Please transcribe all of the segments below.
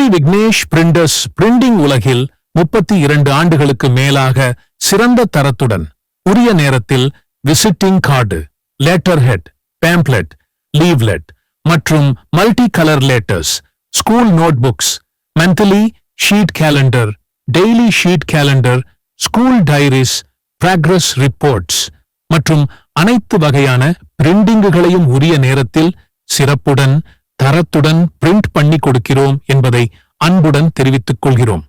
Sri Vignesh printers printing உலகில் 32 ஆண்டுகளுக்கு மேலாக சிறந்த தரத்துடன் உரிய நேரத்தில் visiting card, letter head, pamphlet, leaflet மற்றும் multi colour letters, school notebooks, monthly sheet calendar, daily sheet calendar, school diaries, progress reports மற்றும் அனைத்து வகையான பிரிண்டிங்குகளையும் உரிய நேரத்தில் சிறப்புடன் தரத்துடன் பிரிண்ட் பண்ணி கொடுக்கிறோம் என்பதை அன்புடன் தெரிவித்துக் கொள்கிறோம்.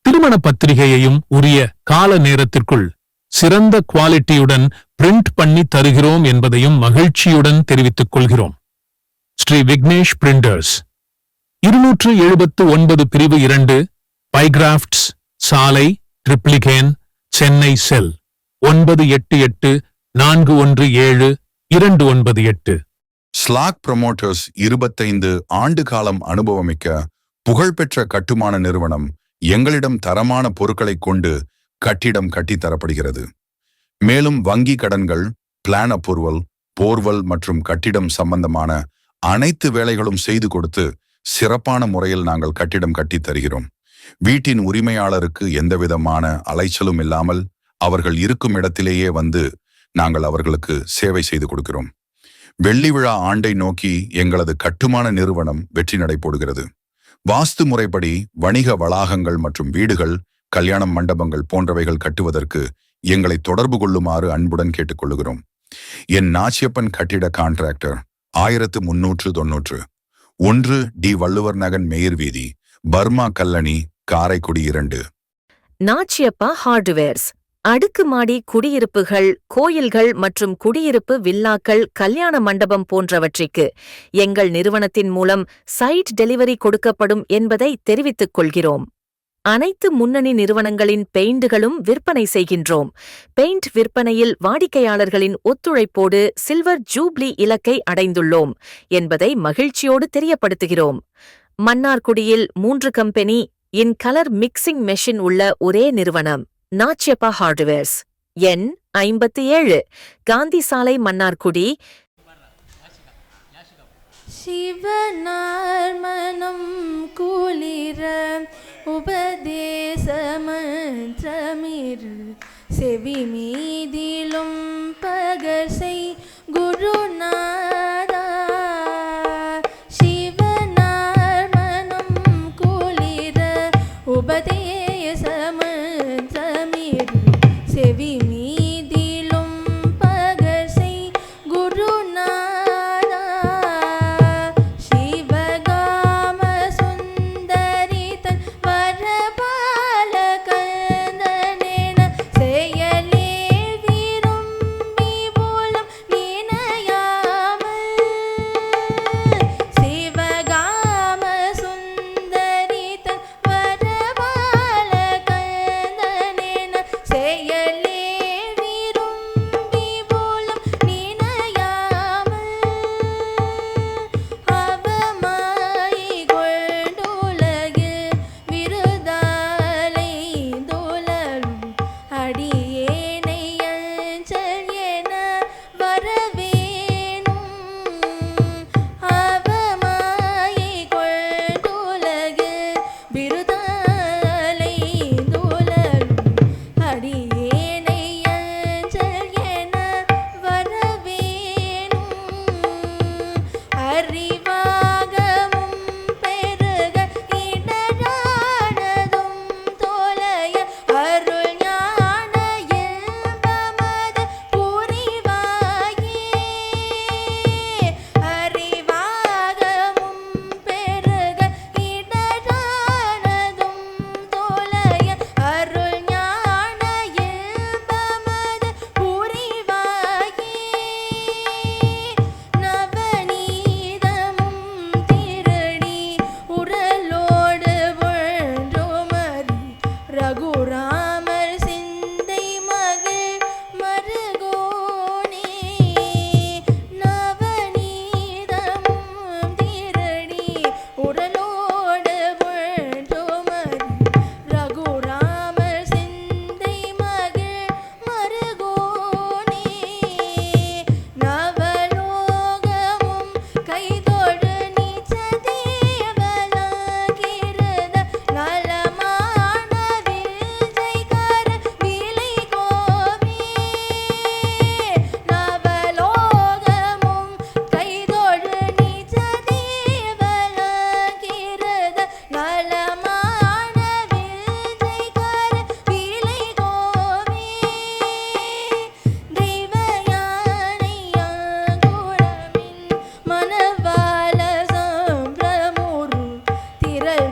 திருமண பத்திரிகையையும் உரிய கால நேரத்திற்குள் சிறந்த குவாலிட்டியுடன் பிரிண்ட் பண்ணி தருகிறோம் என்பதையும் மகிழ்ச்சியுடன் தெரிவித்துக் கொள்கிறோம். ஸ்ரீ விக்னேஷ் பிரிண்டர்ஸ் 279 பிரிவு 2, பைகிராப்ட்ஸ் சாலை, ட்ரிப்ளிகேன், சென்னை செல் 9884172998. ஸ்லாக் ப்ரமோட்டர்ஸ் 25 ஆண்டு காலம் அனுபவமிக்க புகழ்பெற்ற கட்டுமான நிறுவனம் எங்களிடம் தரமான பொருட்களை கொண்டு கட்டிடம் கட்டித்தரப்படுகிறது. மேலும் வங்கி கடன்கள், பிளான் அப்ரூவல், போர்வல் மற்றும் கட்டிடம் சம்பந்தமான அனைத்து வேலைகளும் செய்து கொடுத்து சிறப்பான முறையில் நாங்கள் கட்டிடம் கட்டித் தருகிறோம். வீட்டின் உரிமையாளருக்கு எந்தவிதமான அலைச்சலும் இல்லாமல் அவர்கள் இருக்கும் இடத்திலேயே வந்து நாங்கள் அவர்களுக்கு சேவை செய்து கொடுக்கிறோம். வெள்ளி விழா ஆண்டை நோக்கி எங்களது கட்டுமான நிறுவனம் வெற்றி நடை போடுகிறது. வாஸ்து முறைப்படி வணிக வளாகங்கள் மற்றும் வீடுகள், கல்யாண மண்டபங்கள் போன்றவைகள் கட்டுவதற்கு எங்களை தொடர்பு கொள்ளுமாறு அன்புடன் கேட்டுக்கொள்கிறோம். என் நாச்சியப்பன் கட்டிட கான்ட்ராக்டர் 1390 1 டி வள்ளுவர் நகர், மேயர் வீதி, பர்மா கல்லணி, காரைக்குடி 2. நாச்சியப்பா ஹார்ட்வேர்ஸ் அடுக்குமாடி குடியிருப்புகள், கோயில்கள் மற்றும் குடியிருப்பு வில்லாக்கள், கல்யாண மண்டபம் போன்றவற்றிற்கு எங்கள் நிறுவனத்தின் மூலம் சைட் டெலிவரி கொடுக்கப்படும் என்பதை தெரிவித்துக் கொள்கிறோம். அனைத்து முன்னணி நிறுவனங்களின் பெயிண்டுகளும் விற்பனை செய்கின்றோம். பெயிண்ட் விற்பனையில் வாடிக்கையாளர்களின் ஒத்துழைப்போடு சில்வர் ஜூப்ளி இலக்கை அடைந்துள்ளோம் என்பதை மகிழ்ச்சியோடு தெரியப்படுத்துகிறோம். மன்னார்குடியில் 3 company in colour mixing machine உள்ள ஒரே நிறுவனம் நாச்சியப்பா ஹார்ட்வேர்ஸ். எண் 57, காந்தி சாலை, மன்னார்குடி. சிவனார் மனம் குளிர உபதேசமன்றமிரு செவி மீதிலும் பகசை குருநாதா. சிவனார் மனம் குளிர உபதேசமன்றமிரு செவி மீதிலும் பகசை குருநாதா. சிவகாம சுந்தரிதன் வரபாலகந்தனென செயலே விரும்பி போலும் நினையாமல். சிவகாம சுந்தரிதன் வரபாலகந்தனென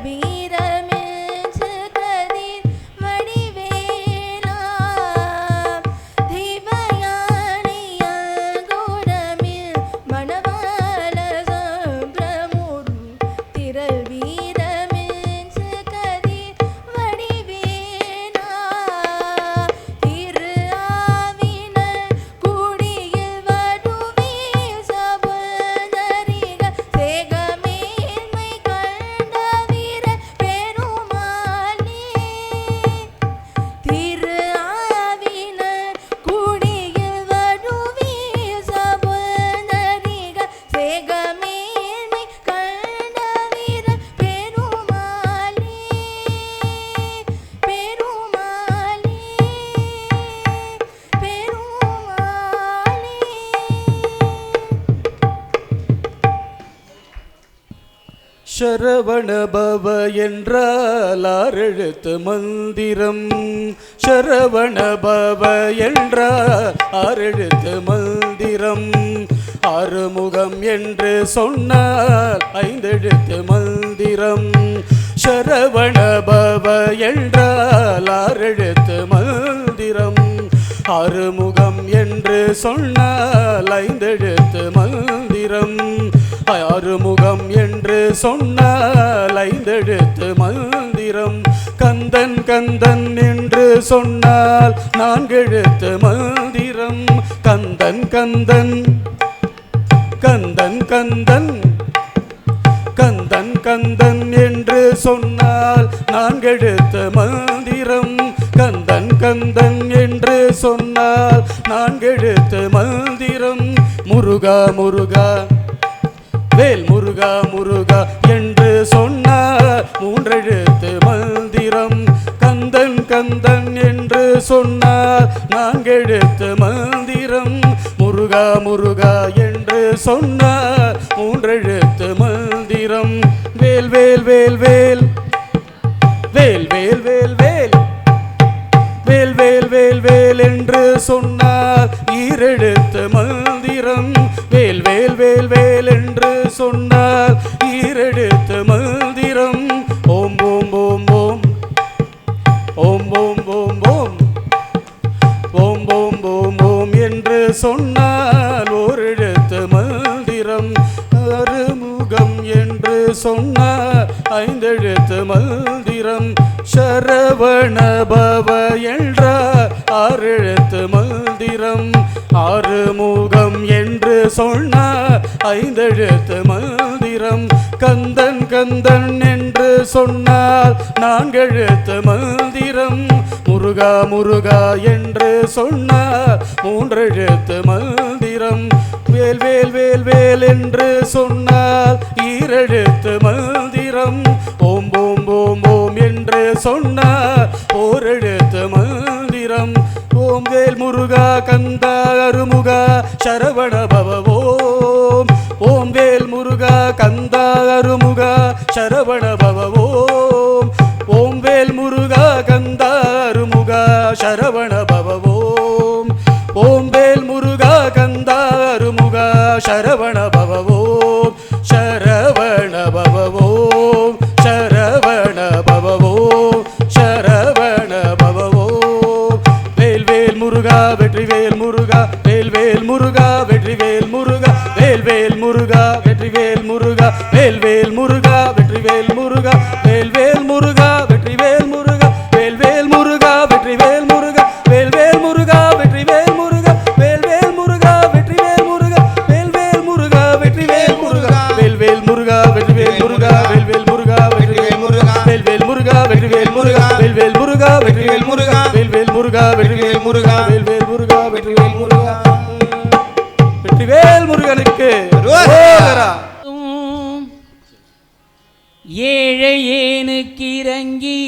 வீரமின்று கதிர் வடிவேலா தெய்வயானையால் கோடமில் மணவாள சம்பிரமுரு திரள் வீரமின்று கதிர் வடிவேலா திரு ஆவினல் குடியில் வடுவீர் சபுதரிக சேகமேன்மை கண்ட வீர பெருமாளே திரு ஆவினல் குடியில் வடுவீர் சபுதரிக சேகமேன்மை கண்ட வீர பெருமாளே பெருமாளே சரவண பவ என்றால் ஆறெழுத்து மந்திரம். சரவண பவ என்றால் ஆறெழுத்து மந்திரம். ஆறுமுகம் என்று சொன்னால் ஐந்தெழுத்து மந்திரம். சரவண பவ என்றால் ஆறெழுத்து மந்திரம். ஆறுமுகம் என்று சொன்னால் ஐந்தெழுத்து மந்திரம். ஆறுமுகம் என்று சொன்னால் ஐந்தெழுத்து மந்திரம். கந்தன் கந்தன் என்று சொன்னால் நான்கெழுத்து மந்திரம். கந்தன் கந்தன் கந்தன் கந்தன் கந்தன் கந்தன் என்று சொன்னால் நான்கெழுத்து மந்திரம். கந்தன் கந்தன் என்று சொன்னால் நான்கெழுத்து மந்திரம். முருகா முருகா வேல் முருகா முருகா என்று சொன்னார் மூன்றெழுத்து மந்திரம். கந்தன் கந்தன் என்று சொன்னார் நான்கெழுத்து மந்திரம். முருகா முருகா என்று சொன்னார் மூன்றெழுத்து மந்திரம். வேல் வேல் வேல் வேல் வேல் வேல் வேல் வேல் வேல் வேல் வேல் வேல் என்று சொன்னார் ஈரெழுத்து மந்திரம். வேல் வேல் வேல் வேல் என்று சொன்னார் ஈரெழுத்து மந்திரம். ஓம் ஓம் ஓம் ஓம் ஓம் ஓம் ஓம் ஓம் ஓம் ஓம் ஓம் ஓம் என்று சொன்னால் ஓரெழுத்து மந்திரம். அறுமுகம் என்று சொன்னார் ஐந்தெழுத்து மந்திரம். சரவண பவ என்றார் ஆறெழுத்து மந்திரம். ஆறுமுகம் என்று சொன்னார் ஐந்தெழுத்து மந்திரம். கந்தன் கந்தன் என்று சொன்னால் நான்கெழுத்து மந்திரம். முருகா முருகா என்று சொன்னார் மூன்றெழுத்து மந்திரம். வேல் வேல் வேல் வேல் என்று சொன்னால் ஈரெழுத்து மந்திரம். ஓம் ஓம் ஓம் ஓம் என்று சொன்னார் ஓரெழுத்து மந்திரம். ஓம் வேல் முருகா கந்தா அருமுகா சரவண பவ ஓம். ஓம் வேல் முருகா கந்தா அருமுகா சரவண பவ ஓம். ஓம் வேல் முருகா கந்தா அருமுகா சரவண பவ ஓம். ஓம் வேல் முருகா கந்தா அருமுகா சரவண பவ ஓம். சரவண பவ ஓம் சரவண பவ ஓம் சரவண பவ ஓம். வேல் வேல் முருகா வெற்றி வேல் முருகா வேல் வேல் முருகா வெற்றி வேல் முருகா வேல் வேல் முருகா வெற்றி வேல் முருகா வேல் வேல் முருகா வெற்றி வேல் முருகா வேல் வேல் முருகா வெற்றி வேல் முருகா வேல் வேல் முருகா வெற்றி வேல் முருகா வேல் வேல் முருகா வெற்றி வேல் முருகா வேல் வேல் முருகா வெற்றி வேல் முருகா வேல் வேல் முருகா வெற்றி வேல் முருகா வேல் வேல் முருகா வெற்றி வேல் முருகா வேல் வேல் முருகா வெற்றி வேல் முருகா வேல் வேல் முருகா வெற்றி வேல் முருகா வேல் வேல் முருகா வெற்றி வேல் முருகா வேல் வேல் முருகா வெற்றி வேல் முருகா வேல் வேல் முருகா வெற்றி வேல் முருகா. வெற்றிவேல் முருகனுக்கு அரோகரா. ஏழையேனுக்கிறங்கி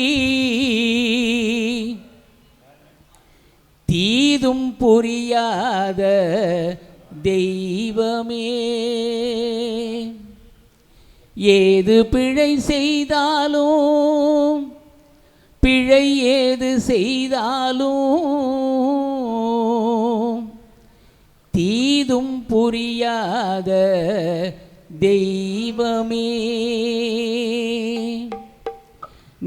தீதும் புரியாத தெய்வமே ஏது பிழை செய்தாலும் பிழை ஏது செய்தாலும் தீதும் புரியாத தெய்வமே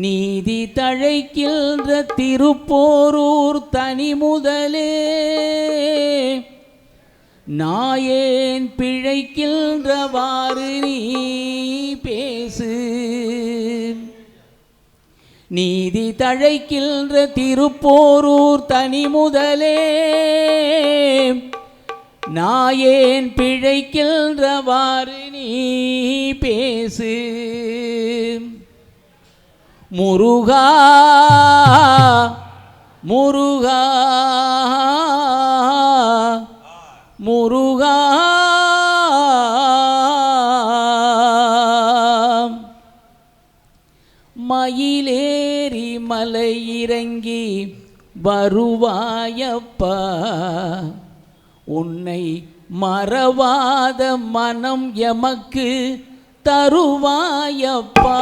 நீதி தழைக்கின்ற திருப்போரூர் தனி முதலே நாயேன் பிழைக்கின்றவாறு நீ பேசு. நீதி தழைக்கின்ற திருப்போரூர் தனி முதலே நாயேன் பிழைக்கின்றவாறு நீ பேசு. முருகா முருகா முருகா மயிலேறி மலை இறங்கி வருவாயப்பா, உன்னை மறவாத மனம் எமக்கு தருவாயப்பா.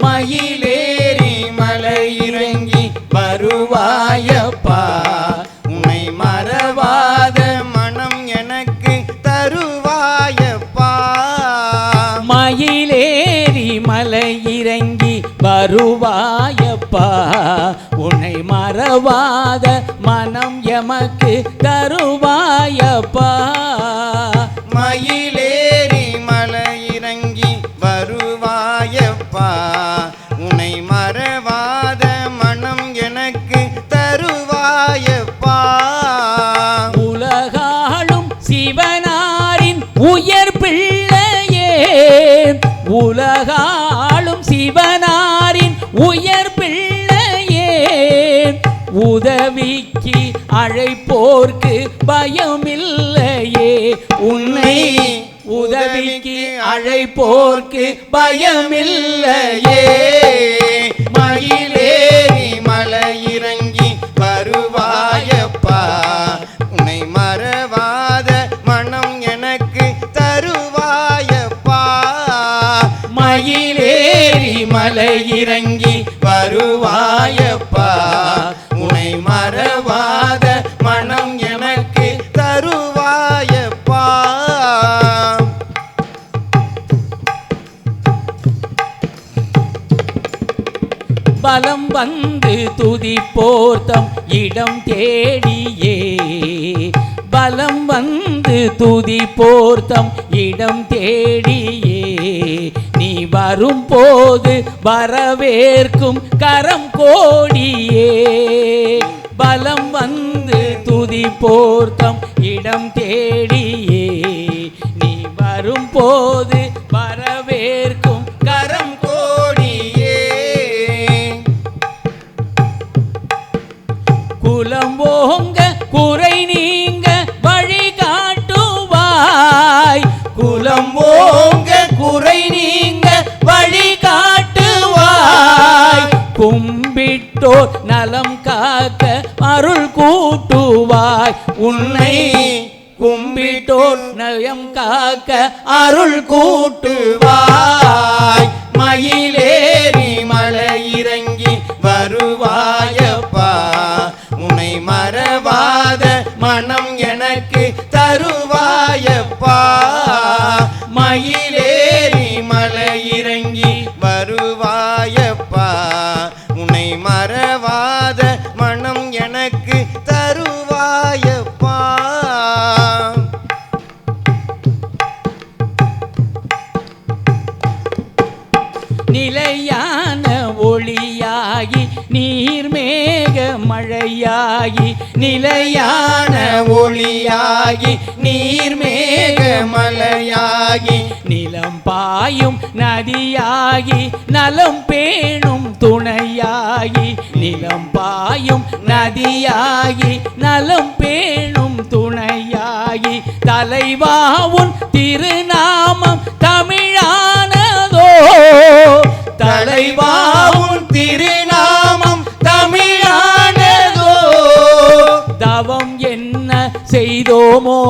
மயிலேறி மலை இறங்கி வருவாயப்பா, உன்னை மறவாத மனம் எனக்கு தருவாயப்பா. மயிலேறி மலை இறங்கி வருவாயப்பா, உன்னை மறவாத மனம் எமக்கு தருவாயப்பா. மயிலேறி மலை இறங்கி வருவாயப்பா, உன்னை மறவாத மனம் எனக்கு தருவாயப்பா. உலகாளும் சிவனாரின் உயர் பிள்ளையே, உலகாளும் சிவனாரின் உயர் பிள்ளையே, உதவிக்கு அழைப்போர்க்கு பயமில்லையே. உன்னை உதவிக்கு அழைப்போர்க்கு பயமில்லையே. மயிலேறி மலை இறங்கி வருவாயப்பா, உன்னை மறவாத மனம் எனக்கு தருவாயப்பா. மயிலேறி மலை இறங்கி வருவாயப்பா, உன்னை மறவாத மனம் எனக்கு தருவாயப்பா. பலம் வந்து துதிப்போர்த்தம் இடம் தேடியே, பலம் வந்து துதிப்போர்த்தம் இடம் தேடியே, நீ வரும்போது வரவேற்கும் கரம் கோடியே. பலம் வந்து துதிப்போர்த்தம் இடம் தேடியே, நீ வரும்போது வரவேற்கும் கரம் கோடியே. குலம் ஓங்க குறை நீங்க வழி காட்டுவாய், குலம் ஓங்க குறை நீங்க வழி காட்டுவாய். கும்பிட்டோர் நலம் காக்க அருள் கூட்டுவாய், உன்னை கும்பிட்டோர் நலம் காக்க அருள் கூட்டுவாய். மயிலேறி மலை இறங்கி வருவாயப்பா, உன்னை மறவாத மனம் எனக்கு தருவாயப்பா. மயிலேறி மலை இறங்கி வருவாயப்பா, உன்னை மறவாத மனம் எனக்கு தருவாயப்பா. நிலையான ஒளியாகி நீர்மேக மழையாகி, நிலையான ஒளியாகி நீர்மேக மலையாகி, நிலம் பாயும் நதியாகி நலம் பேணும் துணையாகி, நிலம் பாயும் நதியாகி நலம் பேணும் துணையாகி. தலைவாவுன் திருநாமம் தமிழானதோ, தலைவாவுன் திருநாமம் தமிழானதோ. தவம் என்ன செய்தோமோ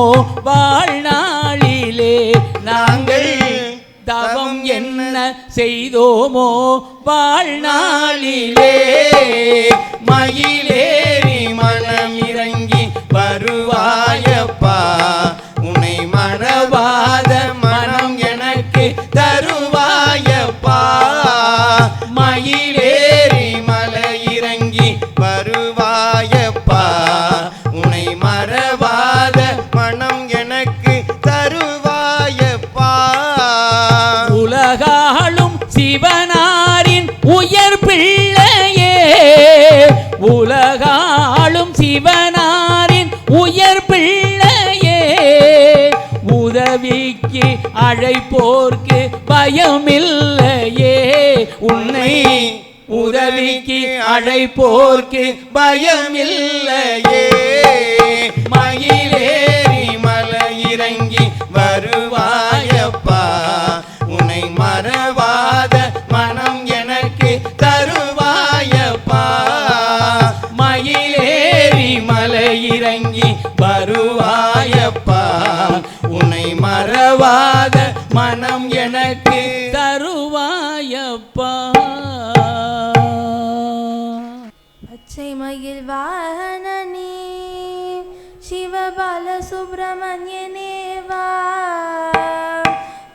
வாழ்நாளிலே நாங்கள், தவம் என்ன செய்தோமோ வாழ்நாளிலே. மயிலேறி மனம் இறங்கி வருவாயப்பா, உன்னை மறவாத மனம் எனக்கு தருவாயப்பா. மயில் உயர் பிள்ளையே உலகாளும் சிவனாரின் உயர் பிள்ளையே உதவிக்கு அழைப்போர்க்கு பயமில்லையே உன்னை உதவிக்கு அழைப்போர்க்கு பயமில்லையே மயிலேறி மலை இறங்கி வருவாயப்பா உன்னை மறவாத மனம் எனக்கு தருவாயப்பா மயிலேறி மலை இறங்கி வருவாயப்பா உன்னை மறவாத மனம் எனக்கு தருவாயப்பா. பச்சை மயில் வாகனனே சிவபால சுப்பிரமணியனே வா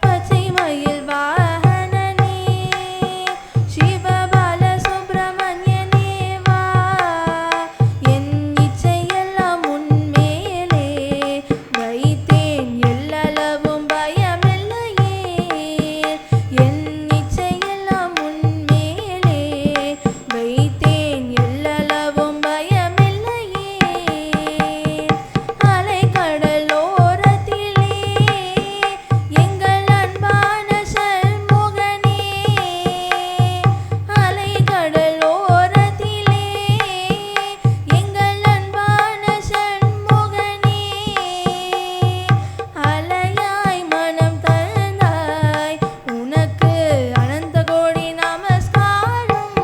பச்சை மயில் வாகனனே சிவபால சுப்பிரமணியனே வா என் இச்சையெல்லாம் உன்மேலே வைத்தேன் எல்லளவும் பயமில்லையே என் இச்சையெல்லாம் உன்மேலே வைத்தேன் எல்லளவும் பயமில்லையே அலைக்கடலோரத்திலே எங்கள் அன்பான சண்முகனே அலைக்கடலோரத்திலே எங்கள் அன்பான சண்முகனே அலையாய் மனம் தந்தாய் உனக்கு அனந்த கோடி நமஸ்காரம்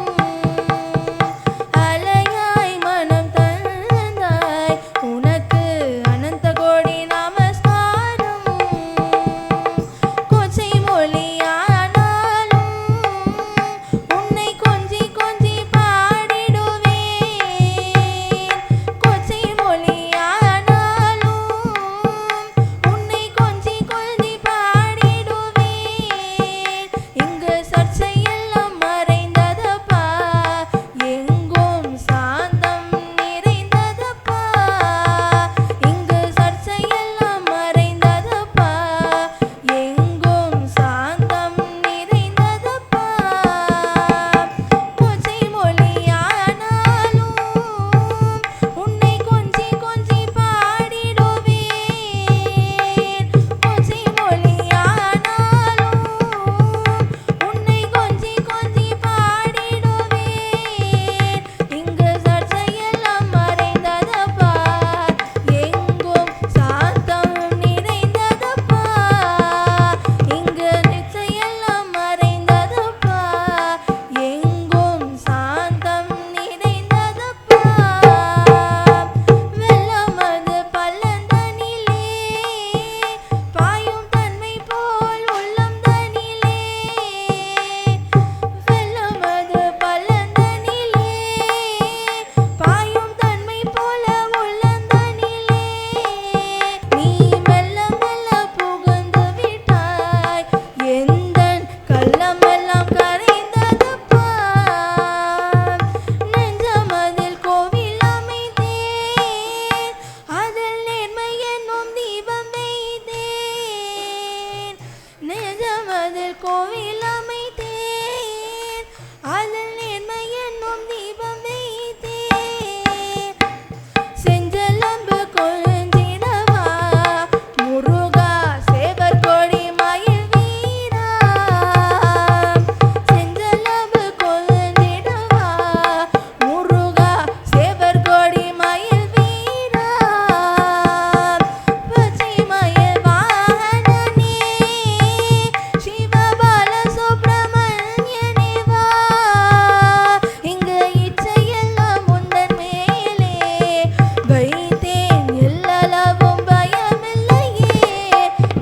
அலையாய் மனம் தந்தாய் உனக்கு அனந்த கோடி நமஸ்காரம் கொச்சை மொழியானாலும் உன்னை கொஞ்சி கொஞ்சி பாடிடுவேன் கொச்சை மொழியானாலும் உன்னை கொஞ்சி கொஞ்சி பாடிடுவேன் இங்கு சர்ச்சையெல்லாம் மறைந்ததப்பா எங்கும் சாந்தம் நிறைந்ததப்பா இங்கு சர்ச்சையெல்லாம் மறைந்ததப்பா எங்கும் சாந்தம் நிறைந்ததப்பா கொச்சை மொழியானாலும் உன்னை கொஞ்சி கொஞ்சி பாடிடுவேன் கொச்சை மொழியானாலும் உன்னை கொஞ்சி கொஞ்சி பாடிடுவேன் இங்கு சர்ச்சையெல்லாம் மறைந்ததப்பா எங்கும் சாந்தம் நிறைந்ததப்பா இங்கு நிச்சையெல்லாம் மறைந்ததப்பா எங்கும் சாந்தம் நிறைந்ததப்பா வெள்ளமது பள்ளந்தனிலே பாயும் தன்மை போல் உள்ளம் தனிலே வெள்ளமது பள்ளந்தனிலே பாயும் தன்மை போல உள்ளந்தனிலே நீ மெல்ல மெல்ல புகுந்து விட்டாய் எந்தன் கள்ளமெல்லாம் கரைந்ததப்பா நெஞ்சமதில் கோவில் அமைத்தேன் அதில் நேர்மை என்னும் தீபம் வைத்தேன் நெஞ்சமதில் கோவில் அமைத்தேன் அதில் நேர்மை என்னும் தீபம் வைத்தேன் செஞ்சலம்பு கொஞ்சிடவா முருகா சேவர் கொடி மயில் வீரா செஞ்சலம்பு கொஞ்சிடவா முருகா சேவர் கொடி மயில் வீரா பச்சை மயில் வாகனனே சிவபால சுப்பிரமணியனே வா இங்கு இச்சையெல்லாம் உந்தன் மேலே வைத்தேன் எல்லளவும் பயமில்லையே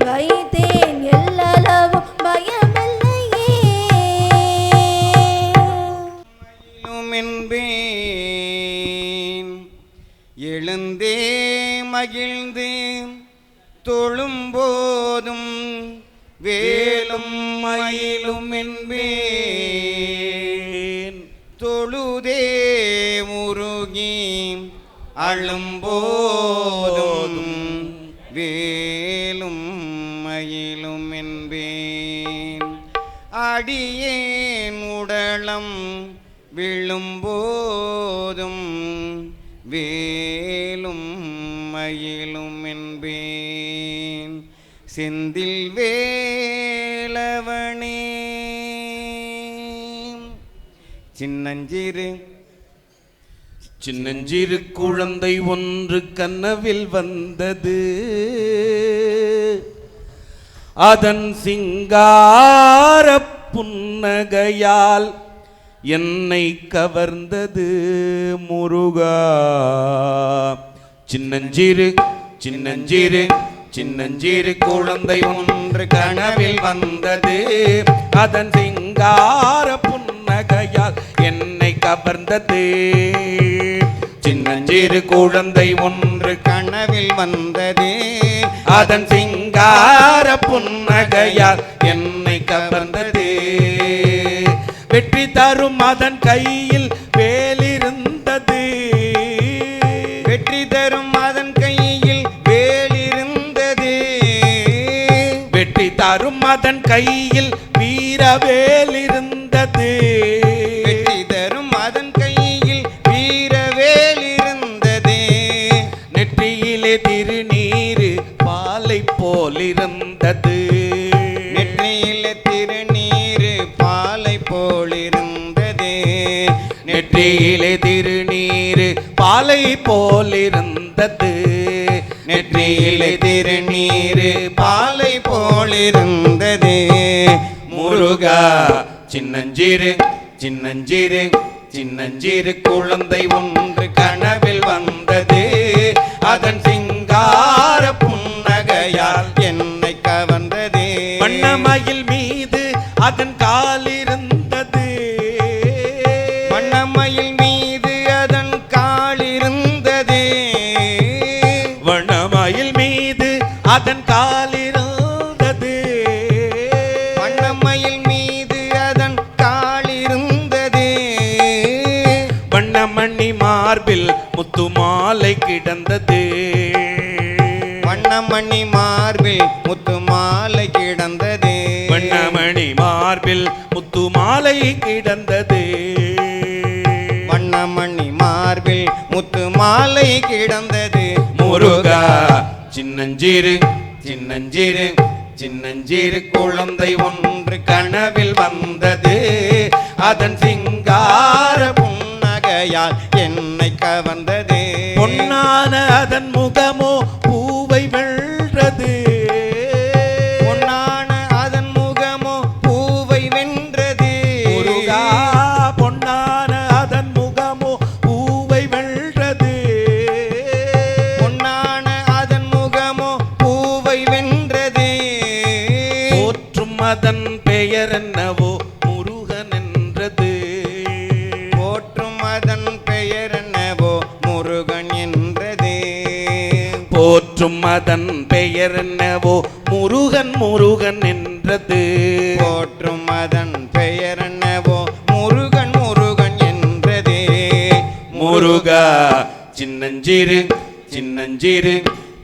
வைத்தேன் எல்லளவும் பயமில்லையே என்பேன் எழுந்தே மகிழ்ந்து தொழும்போதும் வேலும் மயிலும் என்பேன் தொழுதே முருகி அழும்போதும் வேலும் மயிலும் என்பேன் அடியேன் உடலம் உள்ளம் விழும்போதும் வேலும் மயிலும் என்பேன் செந்தில் வேலவனே. சின்னஞ்சிறு குழந்தை ஒன்று கனவில் வந்தது, அதன் சிங்கார புன்னகையால் என்னை கவர்ந்தது முருகா. சின்னஞ்சிறு குழந்தை ஒன்று கனவில் வந்தது, அதன் சிங்கார புன்னகையால் என்னை கவர்ந்தது. சின்னஞ்சிறு குழந்தை ஒன்று கனவில் வந்தது, அதன் சிங்கார புன்னகையால் என்னை கவர்ந்தது. வெற்றி தரும் அதன் கையில் வேலிருந்தது, வெற்றி தரும் அதன் கையில் வேலிருந்தது, வெற்றி தரும் அதன் கையில் வீரவேலிருந்தது, வெற்றி தரும் அதன் கையில் வீரவேலிருந்தது. நெற்றியிலே திருநீரு பாலை போலிருந்தது, நெற்றியிலே திருநீரு பாலை போலிருந்தது, நெற்றியிலே திருநீரு பாலை போலிருந்தது, நெற்றியிலே திருநீரு பாலை போலிருந்தது. முருகா. சின்னஞ்சிறு குழந்தை ஒன்று கனவில் வந்தது, அதன் சிங்கார புன்னகையால் என்னை கவர்ந்தது. வண்ணமயில் மீது அதன் காலிருந்தது, வண்ணமயில் மீது அதன் காலிருந்தது, வண்ணமயில் மீது அதன் காலிருந்தது, வண்ணமயில் மீது அதன் காலிருந்தது. வண்ணமணி மார்பில் முத்து மாலை கிடந்தது, வண்ணமணி மார்பில் முத்து மாலை கிடந்தது, வண்ணமணி மார்பில் முத்து மாலை கிடந்தது, வண்ணமணி மார்பில் முத்து மாலை கிடந்தது. முருகா. சின்னஞ்சிறு குழந்தை ஒன்று கனவில் வந்தது, அதன் சிங்கார புன்னகையால் என்னை கவர்ந்தது. பொன்னான அதன் முகமோ பூவை வென்றது, பொன்னான அதன் முகமோ பூவை வென்றது. முருகா. பொன்னான அதன் முகமோ பூவை வென்றது, பொன்னான அதன் முகமோ பூவை வென்றது. போற்றும் அதன் பெயர் என்னவோ முருகன் என்றது, போற்றும் அதன் பெயர் என்னவோ முருகன் என்றது. போற்றும் அதன் பெயர் என்னவோ முருகன் என்றது, போற்றும் அதன் பெயர் என்னவோ முருகன் என்றது. முருகா.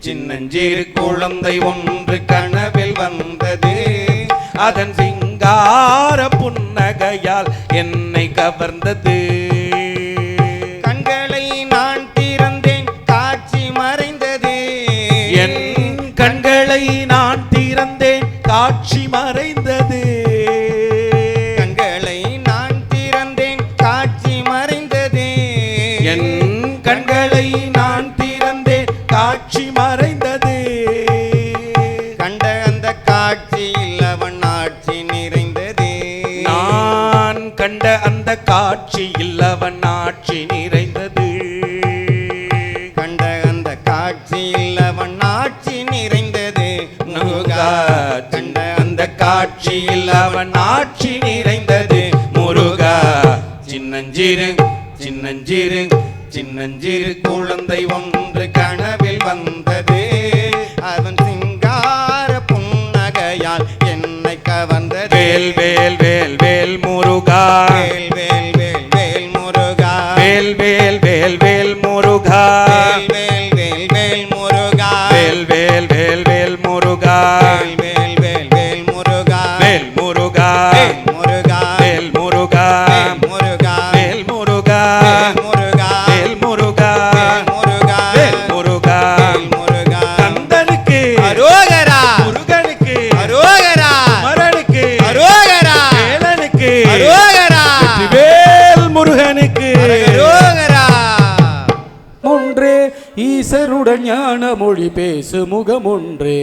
சின்னஞ்சிறு குழந்தை ஒன்று கனவில் வந்தது, அதன் சிங்கார புன்னகையால் என்னை கவர்ந்தது. கண்களை நான் திறந்தேன் காட்சி மறைந்தது, என் கண்களை நான் திறந்தேன் காட்சி மறைந்தது, கண்களை நான் திறந்தேன் காட்சி மறைந்தது, என் கண்களை நான் திறந்தேன் காட்சி மறைந்தது. கண்ட அந்த காட்சியில் அவன் ஆட்சி நிறைந்தது, நான் கண்ட அந்த காட்சியில் அவன் ஆட்சி நிறைந்தது, கண்ட அந்த காட்சியில் அவன் ஆட்சி நிறைந்தது. முருகா. கண்ட அந்த காட்சியில் அவன் ஆட்சி நிறைந்தது. முருகா. சின்னஞ்சிறு குழந்தை ஒன்று கனவில் வந்தது, அவன் சிங்கார புன்னகையால் என்னை கவர்ந்தது. வேல் வேல் வேல் வேல் முருகா. வேல் வேல் வேல் வேல் முருகா, வேல் வேல் வேல் வேல் முருகா, வேல் வேல் வேல் முருகா, வேல் வேல் வேல் வேல் முருகா, வேல் வேல் வேல் வேல் முருகா, வேல் முருகா, வேல் முருகா, வேல் முருகா, வேல் முருகா. ஈசருடன் ஞான மொழி பேசு முகமொன்றே,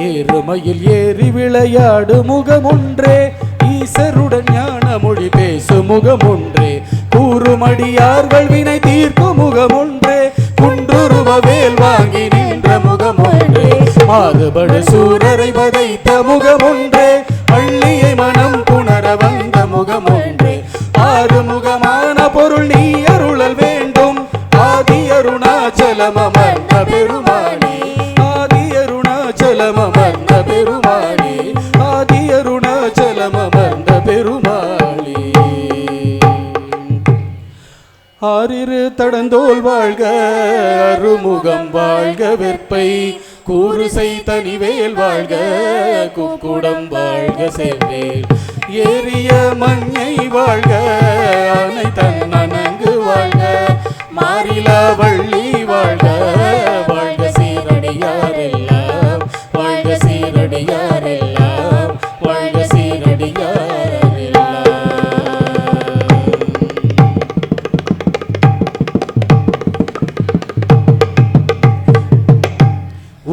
ஏறுமையில் ஏறி விளையாடு முகமொன்றே. ஈசருடன் ஞான மொழி பேசு முகமொன்றே, கூறுமடியார்கள் வினை தீர்க்கும் முகமொன்றே. குன்றுருவ வேல் வாங்கி நின்ற முகமொன்றே, மாறுபடு சூரரை வதைத்த முகமொன்றே. பள்ளியை மனம் புணர வந்த முகமொன்றே, ஆறுமுகமான பொருள் நீ அருளல் வேண்டும். ஆதி அருணாச்சலம் அமர்ந்த பெருமானே, ஆதி அருணாச்சலம் அமர்ந்த பெருமானே, ஆதி அருணாச்சலம் அமர்ந்த பெருமானே. ஆறிரு தடந்தோல் வாழ்க, அருமுகம் வாழ்க, வெற்பை கூறுசை தனிவேல் வாழ்க, குக்குடம் வாழ்க, செவ்வேல் ஏறிய மஞ்சை வாழ்க, ஆனை தன்னனங்கு வாழ்க, மாறிலா வள்ளி வாழ்க, வாழ்க சீரடியாரெல்லாம், வாழ்க சீரடியாரெல்லாம், வாழ்க சீரடியாரெல்லாம்.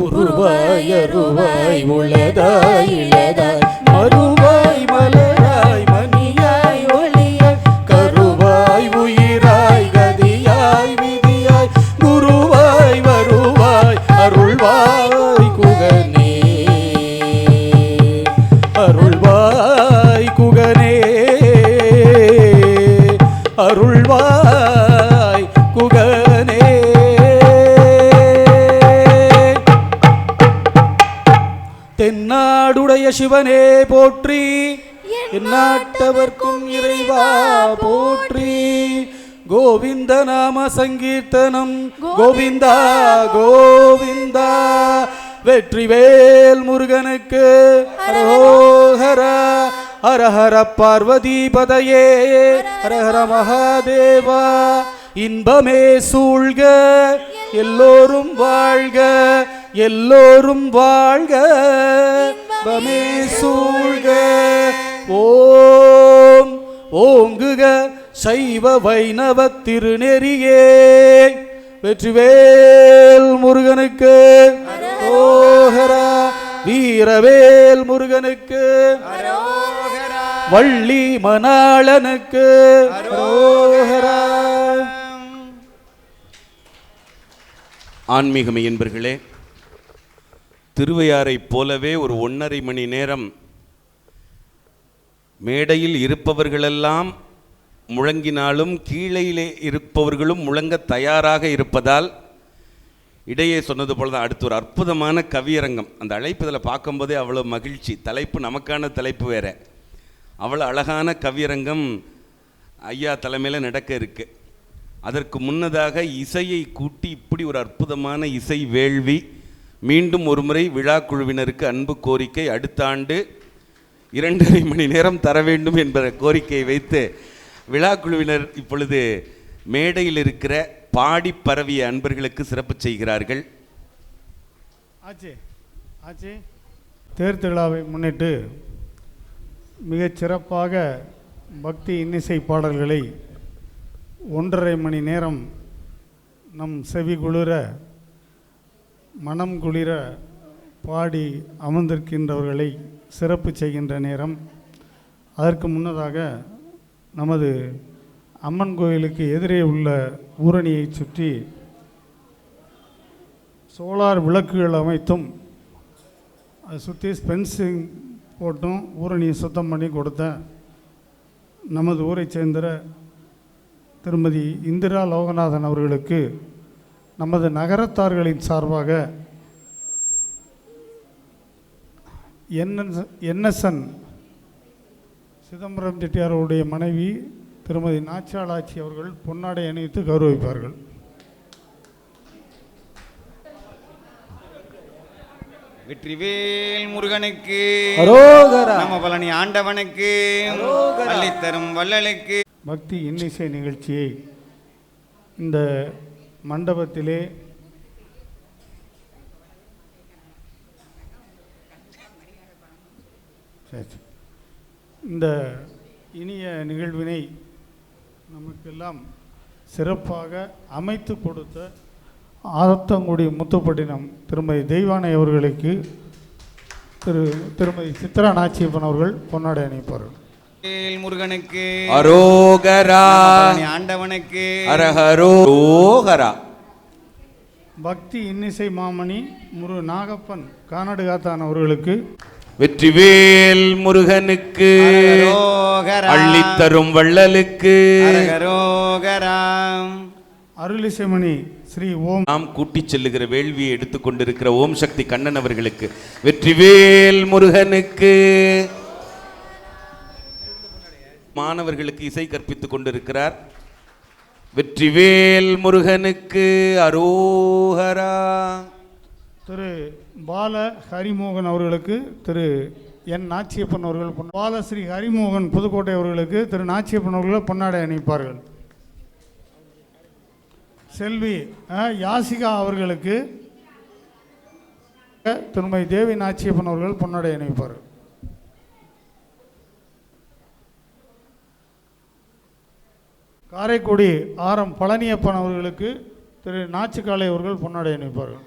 உருவாய் அருவாய் உளதாய் இளதாய், மறுவாய் மலராய் மணியாய் ஒளியாய், கருவாய் உயிராய் கதியாய் விதியாய், குருவாய் வருவாய் அருள்வாய் குகனே, அருள்வாய் குகனே, அருள்வாய் குகனே. தென்னாடுடைய சிவனே போற்றி, எந்நாட்டவர்க்கும் இறைவா போற்றி. கோவிந்த நாம சங்கீர்த்தனம், கோவிந்தா கோவிந்தா. வெற்றிவேல் முருகனுக்கு அரோகரா. ஹரஹர பார்வதி பதையே, ஹரஹர மகாதேவா. இன்பமே சூழ்க, எல்லோரும் வாழ்க, எல்லோரும் வாழ்க, இன்பமே சூழ்க. ஓம் ஓங்குக சைவ வைணவ திருநெறியே. வெற்றிவேல் முருகனுக்கு அரோகரா. வீரவேல் முருகனுக்கு அரோகரா. வள்ளி மணாளனுக்கு அரோகரா. ஆன்மீக மெய்யன்பர்களே, திருவையாரைப் போலவே ஒரு 1.5 மணி நேரம் மேடையில் இருப்பவர்களெல்லாம் முழங்கினாலும் கீழையிலே இருப்பவர்களும் முழங்க தயாராக இருப்பதால், இடையே சொன்னது போல தான் அடுத்து ஒரு அற்புதமான கவியரங்கம். அந்த அழைப்புதலை பார்க்கும்போதே அவ்வளோ மகிழ்ச்சி. தலைப்பு நமக்கான தலைப்பு வேறு. அவ்வளோ அழகான கவியரங்கம் ஐயா தலைமையில் நடக்க இருக்கு. அதற்கு முன்னதாக இசையை கூட்டி இப்படி ஒரு அற்புதமான இசை வேள்வி. மீண்டும் ஒரு முறை விழா குழுவினருக்கு அன்பு கோரிக்கை, அடுத்த ஆண்டு 2.5 மணி நேரம் தர வேண்டும் என்ற கோரிக்கையை வைத்து விழா குழுவினர் இப்பொழுது மேடையில் இருக்கிற பாடி பரவிய அன்பர்களுக்கு சிறப்பு செய்கிறார்கள். ஆச்சு தேர் திருவிழாவை முன்னிட்டு மிகச் சிறப்பாக பக்தி இன்னிசை பாடல்களை 1.5 மணி நேரம் நம் செவி குளிர மனம் குளிர பாடி அமர்ந்திருக்கின்றவர்களை சிறப்பு செய்கின்ற நேரம். அதற்கு முன்னதாக நமது அம்மன் கோயிலுக்கு எதிரே உள்ள ஊரணியை சுற்றி சோலார் விளக்குகள் அமைத்தும் அதை சுற்றி ஸ்பென்சிங் போட்டும் ஊரணியை சுத்தம் பண்ணி கொடுத்த நமது ஊரைச் சேர்ந்த திருமதி இந்திரா லோகநாதன் அவர்களுக்கு நமது நகரத்தார்களின் சார்பாக என்எஸ்என் சிதம்பரம் செட்டியாருடைய மனைவி திருமதி நாச்சாளாச்சி அவர்கள் பொன்னாடை அணிவித்து கௌரவிப்பார்கள். வெற்றிவேல் முருகனுக்கு அரோகரா. நம்ம பழனி ஆண்டவனுக்கு அள்ளித்தரும் வள்ளலுக்கு. பக்தி இன்னிசை நிகழ்ச்சியை இந்த மண்டபத்திலே இந்த இனிய நிகழ்வினை நமக்கெல்லாம் சிறப்பாக அமைத்து கொடுத்த ஆத்தங்குடி முத்துப்பட்டினம் திருமதி தெய்வானை அவர்களுக்கு திருமதி சித்ரா நாச்சியப்பன் அவர்கள் பொன்னாடை அணிவிப்பார்கள். முருகனுக்கு அரோகரா, ஆண்டவனுக்கு அரஹரோகரா. பக்தி இன்னிசை மாமணி நாகப்பன் கானாடுகாத்தான் அவர்களுக்கு வெற்றிவேல் முருகனுக்கு, அள்ளித்தரும் வள்ளலுக்கு, அருளிசைமணி ஸ்ரீ ஓம் நாம் கூட்டிச் செல்லுகிற வேள்வியை எடுத்துக்கொண்டிருக்கிற ஓம் சக்தி கண்ணன் அவர்களுக்கு, வெற்றிவேல் முருகனுக்கு, மாணவர்களுக்கு இசை கற்பித்துக் கொண்டிருக்கிறார். வெற்றிவேல் முருகனுக்கு அரோகரா. திரு பால ஹரிமோகன் அவர்களுக்கு திரு என் நாச்சியப்பன் அவர்கள், பாலஸ்ரீ ஹரிமோகன் புதுக்கோட்டை அவர்களுக்கு திரு நாச்சியப்பன் அவர்கள் பொன்னாடை அணிவிப்பார்கள். செல்வி யாசிகா அவர்களுக்கு திருமதி தேவி நாச்சியப்பன் அவர்கள் பொன்னாடை அணிவிப்பார்கள். காரைக்குடி ஆரம் பழனியப்பன் அவர்களுக்கு திரு நாச்சிக்காலை அவர்கள் பொன்னாடை அணிவிப்பார்கள்.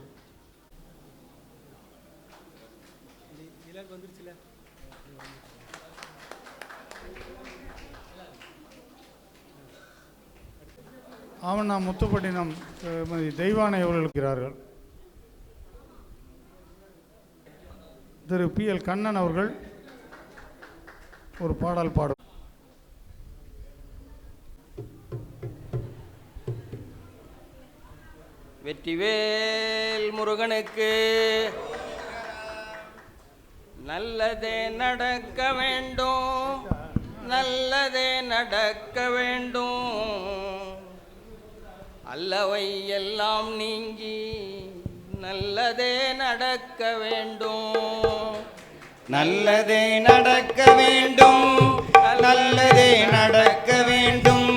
ஆவண்ணா முத்துப்பட்டினம் தெய்வானை அவர்கள் இருக்கிறார்கள். திரு PL கண்ணன் அவர்கள் ஒரு பாடல் பாடும். வெற்றிவேல் முருகனுக்கு நல்லதே நடக்க வேண்டும், நல்லதே நடக்க வேண்டும், அல்லவை எல்லாம் நீங்கி நல்லதே நடக்க வேண்டும், நல்லதே நடக்க வேண்டும், நல்லதே நடக்க வேண்டும்,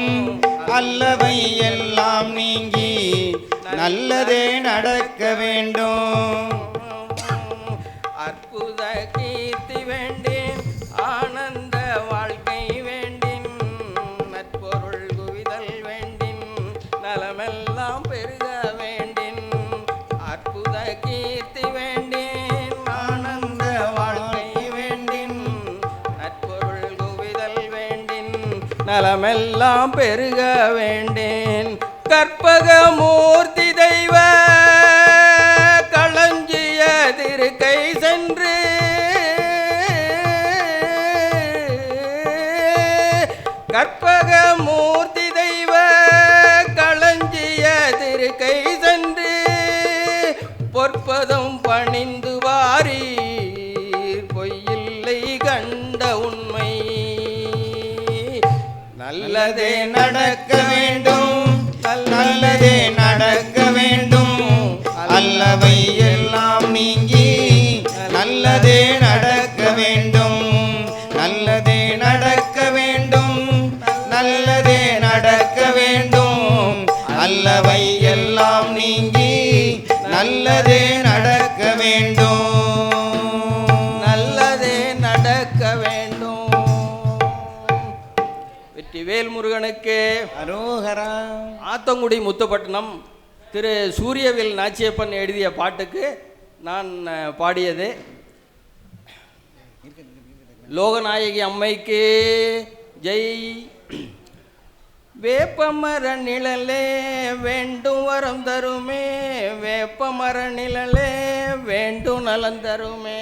அல்லவை எல்லாம் நீங்கி நல்லதே நடக்க வேண்டும். அற்புத கீர்த்தி வேண்டின், ஆனந்த வாழ்க்கை வேண்டின், நற்பொருள் குவிதல் வேண்டின், நலமெல்லாம் பெருக வேண்டின். அற்புத கீர்த்தி வேண்டின், ஆனந்த வாழ்க்கை வேண்டின், நற்பொருள் குவிதல் வேண்டின், நலமெல்லாம் பெருக வேண்டின். கற்பகமூர்த்தி தெய்வ களஞ்சிய திருக்கை சென்று, கற்பகமூர்த்தி தெய்வ களஞ்சிய திருக்கை சென்று, பொற்பதம் பணிந்து வாரீர் பொய்யில்லை கண்ட உண்மை. நல்லதே நடக்க வேண்டும், நல்லதே நடக்க வேண்டும், அல்லவை எல்லாம் நீங்கி நல்லதே நடக்க வேண்டும், நல்லதே நடக்க வேண்டும், நல்லதே நடக்க வேண்டும், அல்லவை எல்லாம் நீங்கி நல்லதே நடக்க வேண்டும், நல்லதே நடக்க வேண்டும். வெற்றிவேல் முருகனுக்கு அரோகரா. ஆத்தங்குடி முத்துப்பட்டினம் திரு சூரியவேல் நாச்சியப்பன் எழுதிய பாட்டுக்கு நான் பாடியது. லோகநாயகி அம்மைக்கு ஜெய். வேப்பமர நிழலே வேண்டும் வரம் தருமே, வேப்பமர நிழலே வேண்டும் நலம் தருமே,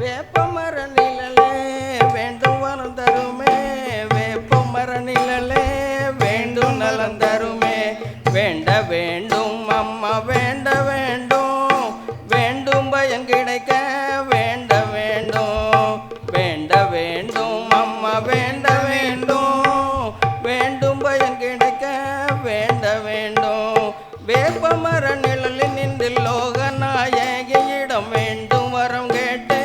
வேப்பமர நிழலே வேண்டும் வரம் தருமே, வேப்பமர நிழலே வேண்டும் நலம் தருமே. வேண்ட வேண்டும் அம்மா வேண்ட வேண்டும், வேண்டும் பயம் கிடைக்க வேண்ட வேண்டும், வேண்ட வேண்டும் அம்மா வேண்ட வேண்டும், வேண்டும் பயம் கிடைக்க வேண்ட வேண்டும். வேப்பமர நிழலில் நின்று லோகநாயகியிடம் வேண்டும் வரம் கேட்டு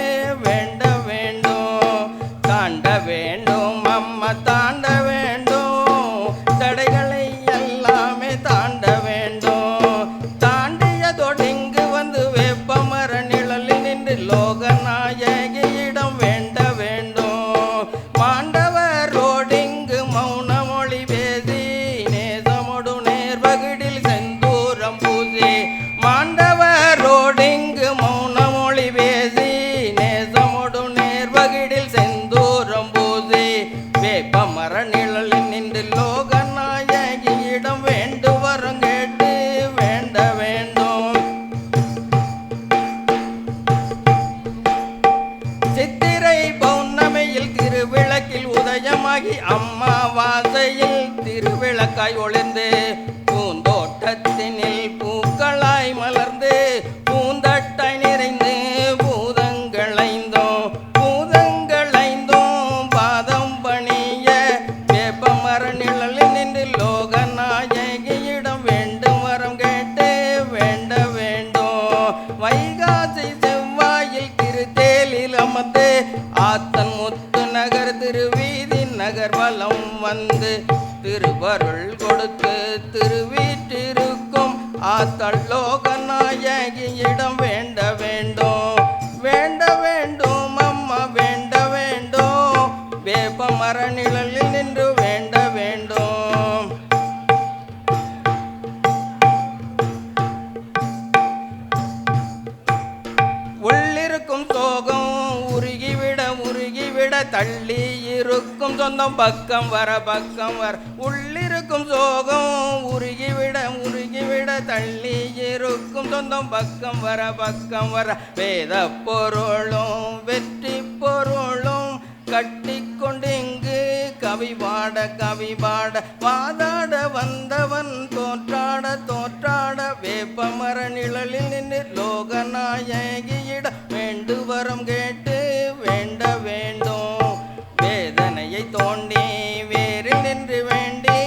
வேண்ட வேண்டும், தாண்ட வேண்டும் அம்மா தாண்ட வேண்டும், தடைகளை எல்லாமே தாண்ட வேண்டும், தாண்டியதோடு இங்கு வந்து வேப்பமர நிழலில் நின்று லோகநாயகியிடம் வேண்ட வேண்டும். மாண்டவரோடு இங்கு மௌன மொழி பேசி நேசமொடு நேர்வகிடில் செந்தூரம் பூசி, விளக்காய் ஒளிர்ந்து பூந்தோட்டத்தினில் பூக்களாய் மலர்ந்து பூந்தட்டாய் நிறைந்து பூதங்களைந்தோம் பாதம் பணிய வேப்பமர நிழலில் நின்று லோகநாயகியிடம் வேண்டும் வரம் கேட்டு வேண்ட வேண்டும். வைகாசி செவ்வாயில் திருத்தேலில் அமர்ந்து ஆத்தன் முத்து நகர் திருவீதி நகர் வலம் வந்து திருவருள் கொடுத்து திருவீற்றிருக்கும் ஆத்தல் லோகநாயகியிடம் வேண்ட வேண்டும் அம்மா வேண்ட வேண்டும். வேப்பமர நிழலில் நின்று வேண்ட வேண்டும். உள்ளிருக்கும் சோகம் உருகிவிட தள்ளி இருக்கும் சொந்தம் பக்கம் வர உள்ளிருக்கும் சோகம் உருகிவிட தள்ளி இருக்கும் சொந்தம் பக்கம் வர வேத பொருளும் வெற்றி பொருளும் கட்டிக்கொண்டு இங்கு கவி பாட வாதாட வந்தவன் தோற்றாட வேப்பமர நிழலில் நின்று லோகநாயகியிடம் வேண்டு வரம் கேட்டு வேண்ட வேண்டும். வேதனையை தோண்டி வேரில் நின்று வேண்டி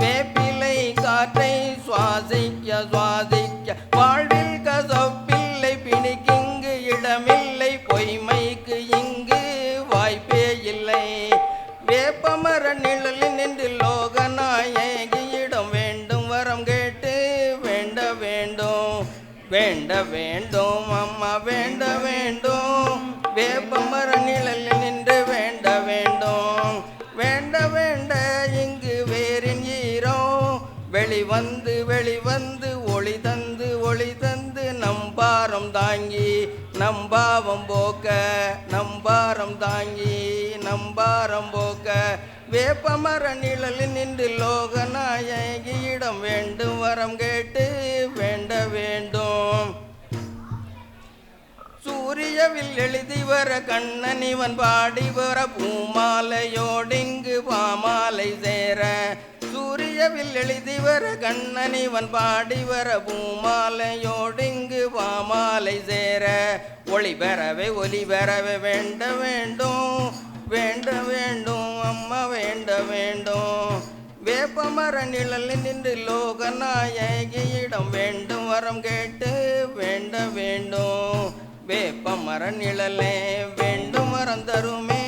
வேப்பிலை காற்றை சுவாசிக்க வாழ்வில் கசப்பில்லை பிணிக்கிங்கு இடமில்லை பொய்மைக்கு இங்கு வாய்ப்பே இல்லை. வேப்பமர நிழலில் நின்று லோகநாயகியிடம் வேண்டும் வரம் கேட்டு வேண்ட வேண்டும் அம்மா வேண்ட வேண்டும். வேப்பமர நிழலில் நின்று வேண்ட வேண்டும் இங்கு வேரின் ஈரம் வெளிவந்து ஒளி தந்து நம்பாரம் தாங்கி நம்பாவம் போக்க வேப்பமர நிழலில் நின்று லோகநாயகியிடம் வேண்டும் வரம் கேட்டு வேண்ட வேண்டும். சூரியவில் எழுதி வர கண்ணனிவன் பாடி வர பூமாலையோடிங்கு பாமாலை சேர சூரியவில் எழுதி வர கண்ணனிவன் பாடி வர பூமாலையோடிங்கு பாமாலை சேர ஒளி பெறவே வேண்ட வேண்டும் அம்மா வேண்ட வேண்டும். வேப்பமர நிழலில் நின்று லோகநாயகியிடம் வேண்டும் வரம் கேட்டு வேண்ட வேண்டும். வேப்பமர நிழலே வேண்டும் வரம் தருமே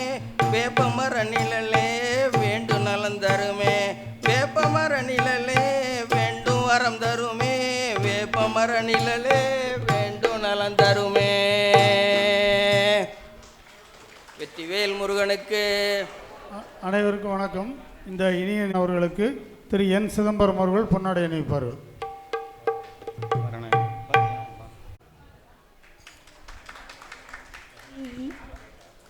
வேப்பமர நிழலே வேண்டு நலம் தருமே வேப்பமர நிழலே வேண்டும் வரம் தருமே வேப்பமர நிழலே வேண்டும் நலம் தருமே. வெற்றிவேல் முருகனுக்கு. அனைவருக்கும் வணக்கம். இந்த இனியன் அவர்களுக்கு திரு என் சிதம்பரம் அவர்கள் பொன்னாடை அணிவிப்பார்கள்.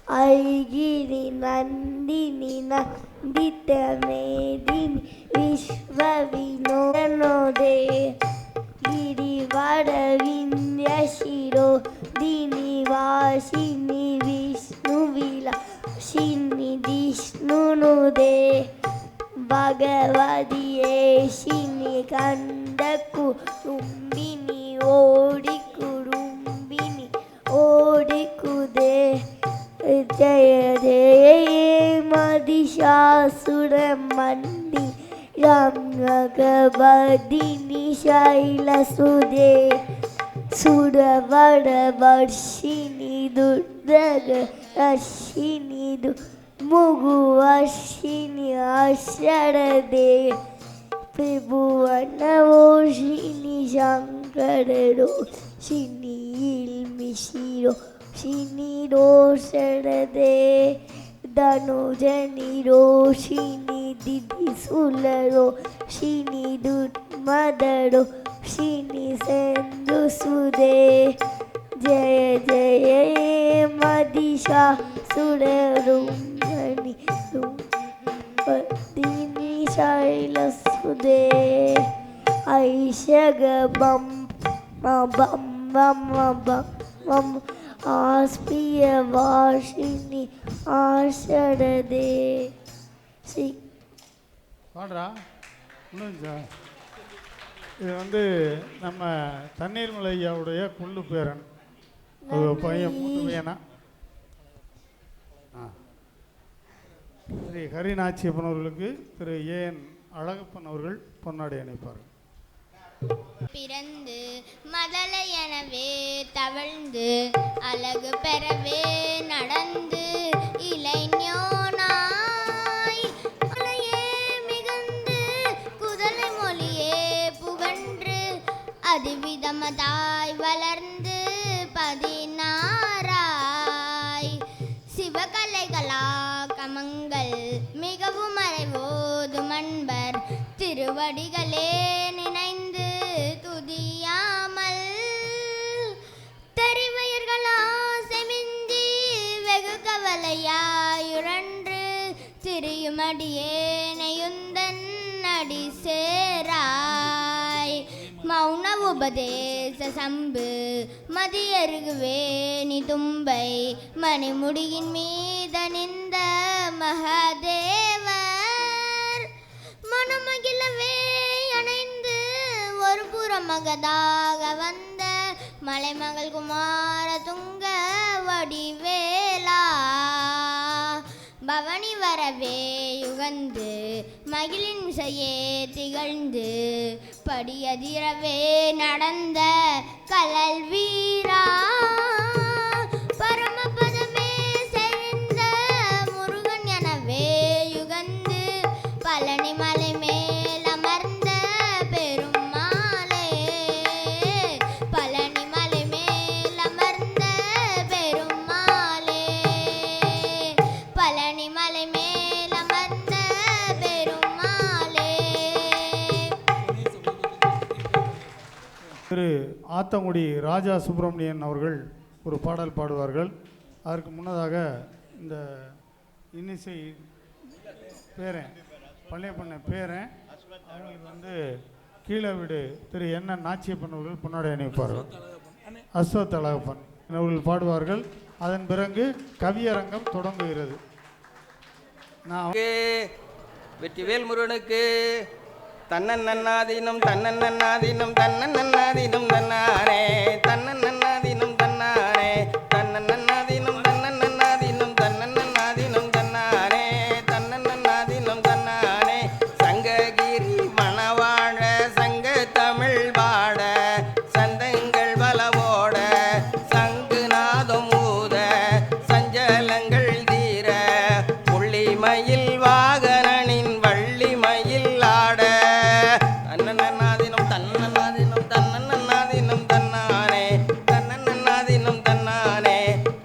ஐகிரி நந்தினி நந்தித மேதினி விஸ்வ வினோதே गिरिवर विंध्य शिरो दिनिवासिनी विष्णु विलासिनी जिष्णुनुदे भगवदिये शिनि कंदकुरुम्बिनी ओडि कुदे जय जय महिषासुरमर्दिनी रंगवदिनी शैलसुदे सुरवरवर्षिणी दुर्दर्शिनी मुगुवर्षिणी अशरदे त्रिभुवनवोषिणी शङ्कररोषिणी इल्मिशिरोषिणी रोषरदे धनुजनि रोषिणी दिदिसुलरोषिणी दुर्मदरोषिणी सेन्दुसुदे जय जय महिषासुरमर्दिनी रुम्मदिनी शैलसुदे ऐषग बम बम बम बम ஆஸ்பிய வாஷினி ஆஷடதே சி பாடுறா முடிஞ்சா. இது நம்ம தண்ணீர்மலை ஐயாவுடைய குள்ளு பேரன், ஒரு பையன் மூத்த பையனா. திரு ஹரிநாச்சியப்பன் அவர்களுக்கு திரு ஏன் அழகப்பன் அவர்கள் பொன்னாடை அணிப்பார்கள். பிறந்து மதலை எனவே தவழ்ந்து அழகு பெறவே நடந்து இளைஞனாய் மலையே மிகுந்து குதலை மொழியே புகன்று அதிவிதமதாய் வளர்ந்து 16ஆய் சிவகலைகளா கமங்கள் மிகவும் மறைவோதும் அன்பர் திருவடிகளே நினைந்து துதியாமல் தெரிவயர்களா செமிந்தி வெகு கவலையாயுழன்று திரியுமடியே நெயுந்தன் அடி சேராய் மௌன உபதேச சம்பு மதியருகுவே நி தும்பை மணிமுடியின் மீதனிந்த மகாதேவர் மனமகிழவே அணைந்து ஒரு புறமகதாக வந்த மலைமகள் குமார துங்க வடிவேலா பவனி வரவே யுகந்து மகிழின் விசையே திகழ்ந்து படியதிரவே நடந்த கலல் வீரா பரமபதமே செறிந்த முருகன் எனவே யுகந்து பழனி மலை மேல் அமர்ந்த பெருமாளே பழனி மலை மேல் அமர்ந்த பெருமாளே பழனி மலை மேல் அமர்ந்த பெருமாளே. திரு ஆத்தங்குடி ராஜா சுப்பிரமணியன் அவர்கள் ஒரு பாடல் பாடுவார்கள். அதற்கு முன்னதாக இந்த இன்னிசை பேரன் பள்ளியப்பண்ண பேரன் அவங்களுக்கு கீழே வீடு திரு என் நாச்சியப்பன் அவர்கள் பொன்னாடை அணிவிப்பார்கள். அஸ்வத் அழகப்பன் அவர்கள் பாடுவார்கள். அதன் பிறகு கவியரங்கம் தொடங்குகிறது. நான் வெற்றிவேல் முருகனுக்கு தன்னன் நன்னாதீனம் தன்னன் நன்னாதீனம் தன்னன் நன்னாதீனம் தன்னானே தன்னன் நன்னாதீனம் தன்னானே தன்னன் நன்னாதீனம் தன்னன் நன்னாதீனம் தன்னன் நன்னாதீனம் தன்னானே தன்னன் நன்னாதீனம் தன்னானே சங்ககிரி மணவாழ சங்க தமிழ் பாட சந்தங்கள் பலவோட சங்குநாதம் ஊத சஞ்சலங்கள் தீர புள்ளிமயில் வாகனின் வள்ளிமயில் ஆட தன்னன்னாதீனம் தன்னன்னாதீனம் தன்னன்னாதீனம் தன்னானே தன்னன்னாதீனம் தன்னானே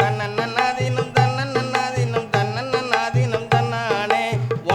தன்னன்னாதீனம் தன்னன்னாதீனம் தன்னன்னாதீனம் தன்னானே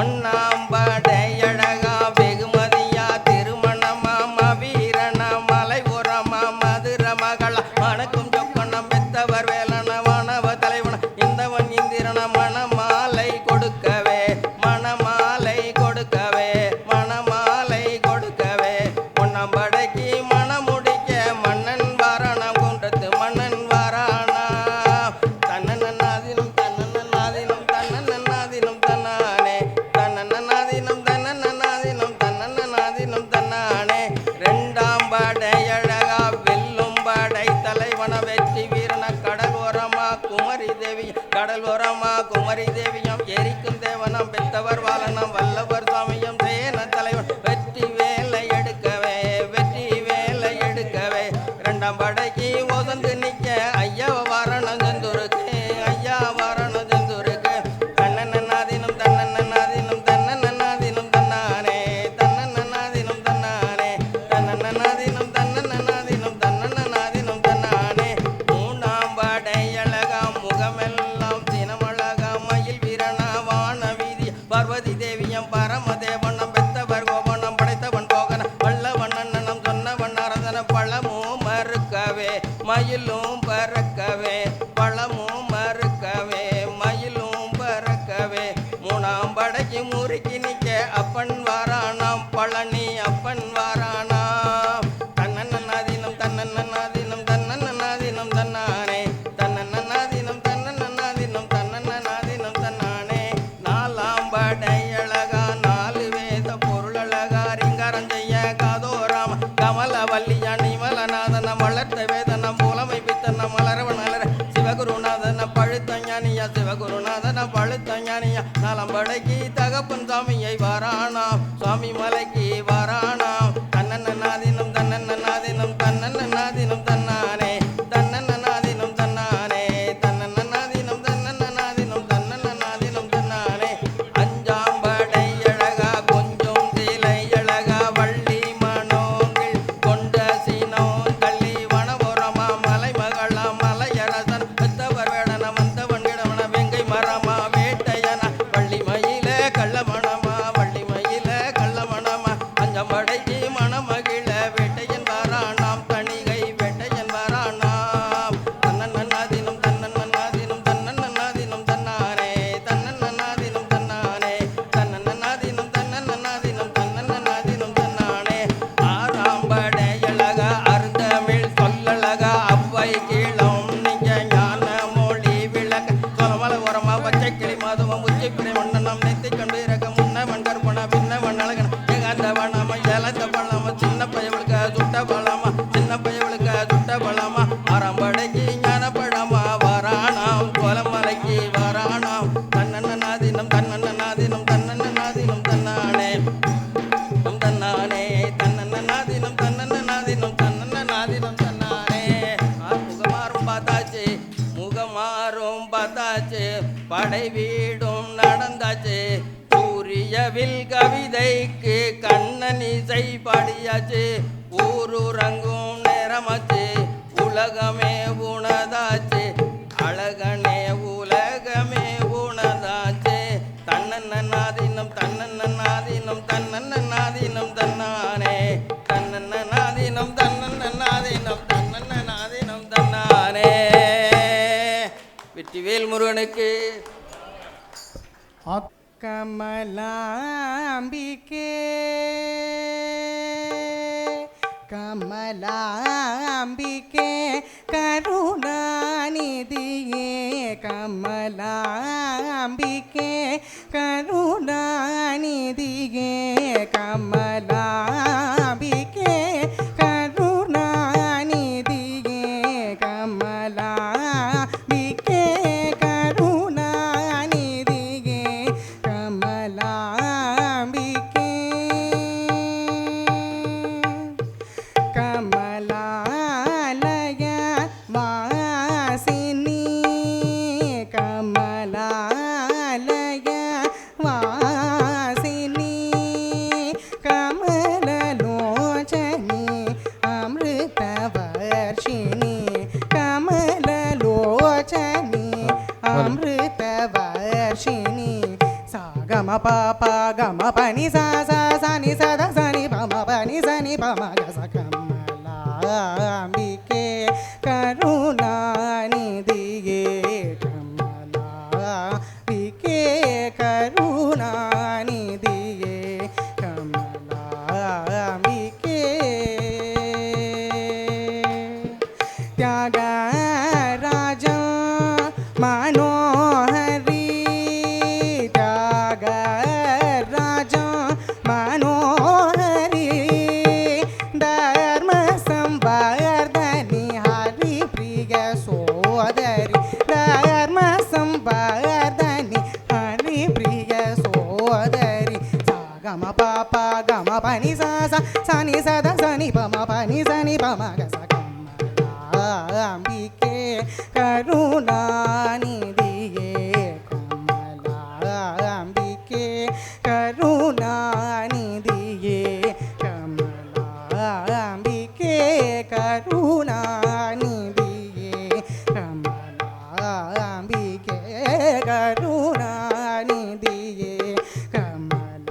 ஒன்னாம் படையழகா வெகுமதியா திருமணமாம் அபீரணம் மலை உரமா மதுர மகள மணக்கும் சொக்கணம் பெத்தவர் வேலன வானவ தலைவன இந்தவன் இந்திரன மணமாலை கொடுக்கவே மணமாலை கொடுக்கவே மணமாலை கொடுக்கவே ஒன்னாம் படைக்கு மணமுடிக்க மன்னன் வாரானாம் குன்றத்து மன்னன் வாரானாம் தன்னன்னாதீனம் தன்னன்னாதீனம் தன்னன்னாதீனம் தன்னானே தன்னன்னாதீனம் தன்னன்னாதீனம் தன்னன்னாதீனம் தன்னானே ரெண்டாம் படையழகா வெல்லும் படை தலைவன வெற்றி வீரன கடல் ஓரமா குமரி தேவி கடல் ஓரமா குமரி தேவியம் எரிக்கும் தேவனம் பெற்றவர் வாழனம் வல்லவர் சுவாமியம் சேன தலைவன் வெற்றி வேலை எடுக்கவே வெற்றி வேலை எடுக்கவே இரண்டாம் படைக்கு ஒதந்து நிற்க ஐயா வாரணம் செந்தூருக்கு ஐயா வாரணம் செந்தூருக்கு தன்னன்னாதீனம் தன்னன்னாதீனம் தன்னன்னாதீனம் தன்னானே தன்னன்னாதீனம் தன்னானே தன்னன்னாதீனம் தன்னன்னாதீனம் தன்னன்னாதீனம் தன்னானே மூணாம் படையழகா முகமெல்லாம் தினமழகா மயில் வீரனா வான வீதி பார்வதி தேவியம் பரமதேவனம் பெத்தவர் கோபனம் படைத்தவன் போகன வல்லவன் அண்ணனம் சொன்னவன் அரசன பழமும் மறுக்கவே மயிலும் பறக்கவே பழமும் மறுக்கவே மயிலும் பறக்கவே மூணாம் படைக்கு முறுக்கி நிற்க அப்பன் வாரானாம் பழனி அப்பன் வாரானாம் தன்னன்னாதீனம் தன்னன்னாதீனம் தன்னன்னாதீனம் தன்னானே தன்னன்னாதீனம் அஞ்சாம்படைக்கு தகப்பன் சாமியை வாரானாம் சுவாமி மலைக்கு வாரானாம் தன்னன்னாதினம் தன்னன்னாதினம் தன்னன்னாதினம் தன்னானே தன்னன்னாதினம் தன்னானே தன்னன்னாதினம் தன்னன்னாதினம் தன்னன்னாதினம் தன்னானே அஞ்சாம்படை அழகா கொஞ்சம் சீலை அழகா வள்ளி மனோங்கில் கொண்ட சீனோ கள்ளி வனபுரமா மலை மகளா மலையரசன் பெத்தவர் வேடன வந்தவன் இடவன வெங்கை மரமா வேட்டையனா வள்ளி மயில கள்ளமணமா வள்ளி மயில கள்ளமணமா அஞ்சம்படைக்கு மணமகிழ வேட்டையன் வாரானாம் தணிகை வேட்டையன் வாரானாம் தன்னன்னாதினம் தன்னன்னாதினம் தன்னன்னாதினம் தன்னானே தன்னன்னாதினம் தன்னானே தன்னன்னாதினம் தன்னன்னாதினம் தன்னன்னாதினம் தன்னானே ஆறாம்படை அழகா அருந்தமிழ் சொல்லழகா அவ்வை கீழம் நீங்க ஞான மொழி விளக்க சொலமல உரமா பச்சை கிளி மாதவம் உச்சி பிடி மண்ணனம் நெத்தி கண்டு இறக்க முன்ன மண்கற்பன பின்ன மண்ணழகன ஏகாந்த வனம ஏலத்த பழம சின்ன பயவளுக்க சுட்ட பழமா சின்ன பயவளுக்க சுட்ட பழமா ஆறாம்படைக்கு ஞான பழமா வாரானாம் கோலமலைக்கு வாரானாம் தன்னன்னாதினம் தன்னன்னாதினம் தன்னன்னாதினம் தன்னானே தன்னானே தன்னன்னாதினம் தன்னன்னாதினம் தன்னன்னாதினம் தன்னானே முகமாறும் பார்த்தாச்சு முகமாறும் பார்த்தாச்சு படை வீடும் நடந்தாச்சு சூரியவில் கவிதைக்கு கண்ணன் இசை பாடியாச்சு ஊருறங்கும் நேரமாச்சு உலகமே உணதாச்சு அழகனே உலகமே உணதாச்சு தன்னன்னாதினம் தன்னன்னாதினம் தன்னன்னாதினம் தன்னானே தன்னன்னாதினம் தன்னன்னாதினம் தன்னன்னாதினம் தன்னானே வெற்றிவேல் முருகனுக்கு கமலாம்பிகே கமலாம்பிகே கருணாநிதியே கமலாம்பிகே கருணாநிதியே கமலாம்பிகே கருணாநிதியே கமலாம்பிகே கருணாநிதியே கமலாம்பிகே கமலாலய வாசினி கமலாலய வாசினி கமலலோச்சனி அமிர்தவர்ஷினி கமலலோச்சனி அமிர்தவர்ஷினி சாகம பாப கம பனி சா சா சனி சத சனி பம பனி சனி பம கச கமலாம்பிகே கருணாநிதியே கமலாம்பிகே கருணாநிதியே கமலாம்பிகே தியாகராஜா மனோஹரி தியாகராஜா மனோஹரி தர்ம சம்வர்தனி ஹரி பிரிய சோதரி தர்ம சம்வர்தனி ஹரி பிரிய சோதரி சாகம பாப கம பனி சா சா சனி சத சனி பம பனி சனி பம கச கமலாம்பிகே கருணாநிதியே கமலாம்பிகே கருணாநிதியே கமலாம்பிகே கருணாநிதியே கமலாம்பிகே கருணாநிதியே கமலாம்பிகே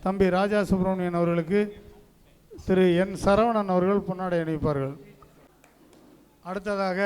தம்பி ராஜா சுப்பிரமணியன் அவர்களுக்கு திரு என் சரவணன் அவர்கள் பொன்னாடை அணிவிப்பார்கள். அடுத்ததாக